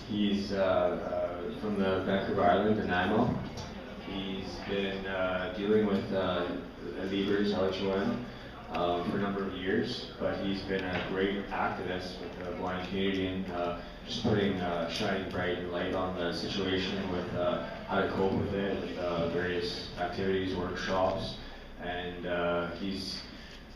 He's from the Vancouver Island, Nanaimo. He's been dealing with Libres, LHON, for a number of years, but he's been a great activist with the blind community and just putting shining bright light on the situation with how to cope with it, with various activities, workshops, and he's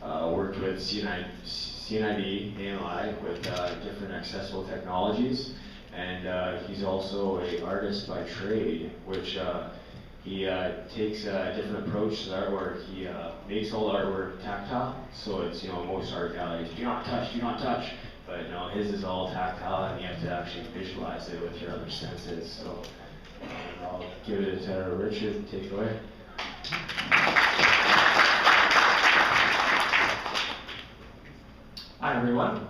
worked with CNID, AMI, with different accessible technologies, and he's also an artist by trade, which he takes a different approach to the artwork. He makes all the artwork tactile, so it's, most art galleries, do not touch, but no, his is all tactile, and you have to actually visualize it with your other senses. So I'll give it to Richard, take it away. Hi everyone.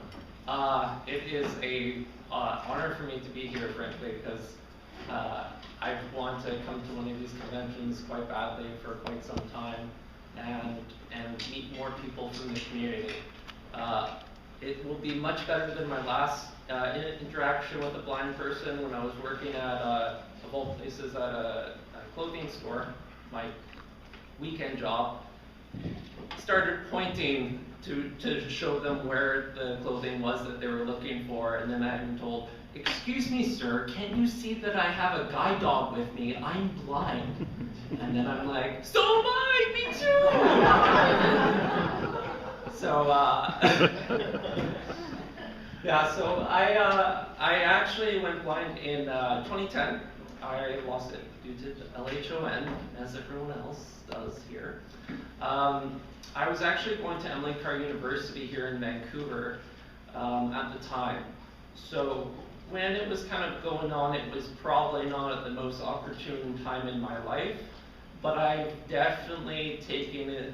It is a honor for me to be here, frankly, because I've wanted to come to one of these conventions quite badly for quite some time and meet more people from the community. It will be much better than my last interaction with a blind person when I was working at, of all places, at a clothing store, my weekend job. Started pointing to show them where the clothing was that they were looking for, and then I'm told, "Excuse me, sir, can't you see that I have a guide dog with me? I'm blind." And then I'm like, "So am I, me too!" So, yeah, so I actually went blind in 2010. I lost it due to LHON, as everyone else does here. I was actually going to Emily Carr University here in Vancouver at the time. So when it was kind of going on, it was probably not at the most opportune time in my life, but I've definitely taken it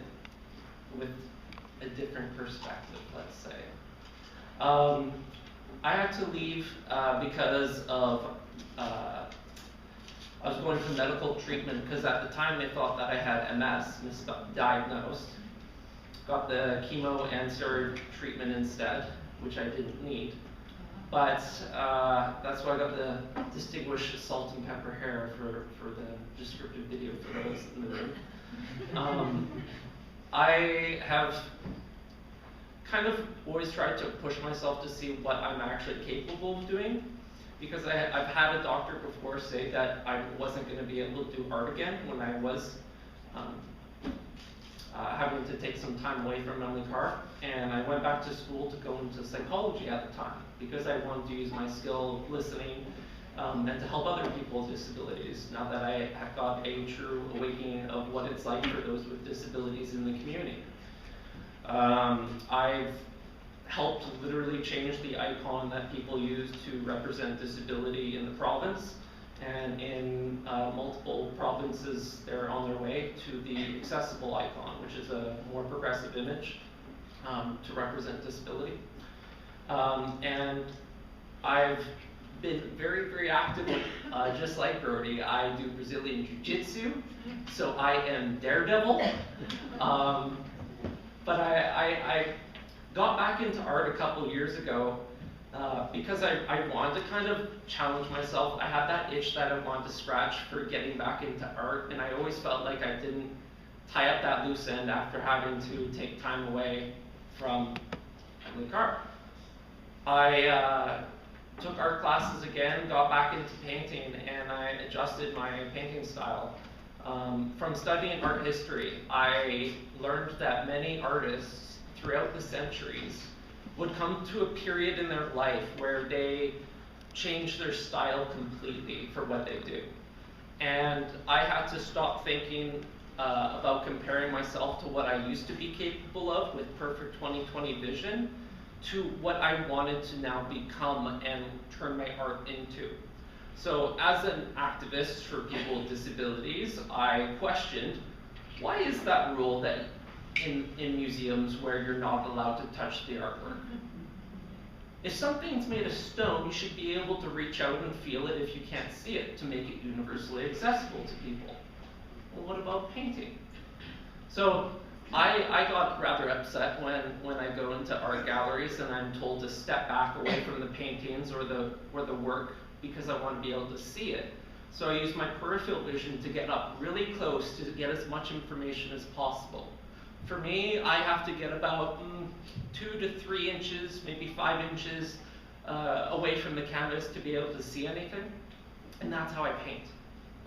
with a different perspective, let's say. I had to leave because of I was going for medical treatment because at the time they thought that I had MS, misdiagnosed. Got the chemo and steroid treatment instead, which I didn't need. But that's why I got the distinguished salt and pepper hair for the descriptive video for those in the room. I have kind of always tried to push myself to see what I'm actually capable of doing, because I've had a doctor before say that I wasn't going to be able to do art again when I was having to take some time away from Emily Carr, and I went back to school to go into psychology at the time because I wanted to use my skill of listening and to help other people with disabilities, now that I have got a true awakening of what it's like for those with disabilities in the community. I've helped literally change the icon that people use to represent disability in the province, and in multiple provinces they're on their way to the accessible icon, which is a more progressive image to represent disability. And I've been very, very active, just like Brody. I do Brazilian Jiu-Jitsu, so I am Daredevil. But I got back into art a couple years ago because I wanted to kind of challenge myself. I had that itch that I wanted to scratch for getting back into art, and I always felt like I didn't tie up that loose end after having to take time away from Emily Carr. I took art classes again, got back into painting, and I adjusted my painting style. From studying art history, I learned that many artists throughout the centuries would come to a period in their life where they change their style completely for what they do. And I had to stop thinking about comparing myself to what I used to be capable of with perfect 20/20 vision to what I wanted to now become and turn my art into. So as an activist for people with disabilities, I questioned, why is that rule that in museums where you're not allowed to touch the artwork? If something's made of stone, you should be able to reach out and feel it if you can't see it to make it universally accessible to people. Well, what about painting? So I got rather upset when I go into art galleries and I'm told to step back away from the paintings or the work because I want to be able to see it. So I use my peripheral vision to get up really close to get as much information as possible. For me, I have to get about 2 to 3 inches, maybe 5 inches away from the canvas to be able to see anything, and that's how I paint.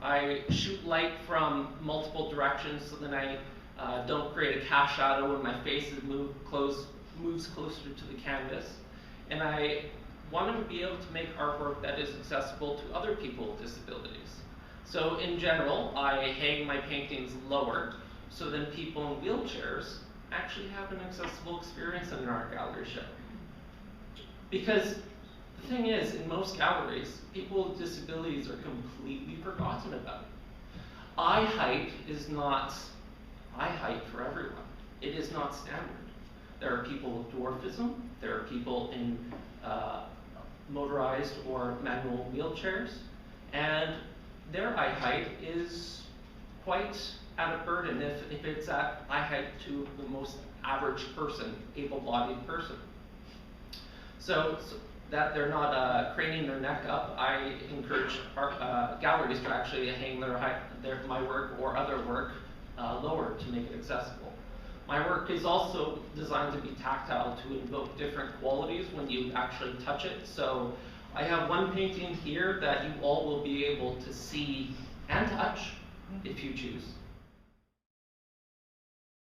I shoot light from multiple directions so then I don't create a cast shadow when my face is moves closer to the canvas. And I want to be able to make artwork that is accessible to other people with disabilities. So in general, I hang my paintings lower so then people in wheelchairs actually have an accessible experience in an art gallery show. Because the thing is, in most galleries, people with disabilities are completely forgotten about. Eye height is not eye height for everyone. It is not standard. There are people with dwarfism, there are people in motorized or manual wheelchairs, and their eye height is quite at a burden if it's at eye height to the most average person, able-bodied person. So that they're not craning their neck up, I encourage galleries to actually hang my work or other work lower to make it accessible. My work is also designed to be tactile, to invoke different qualities when you actually touch it. So I have one painting here that you all will be able to see and touch if you choose.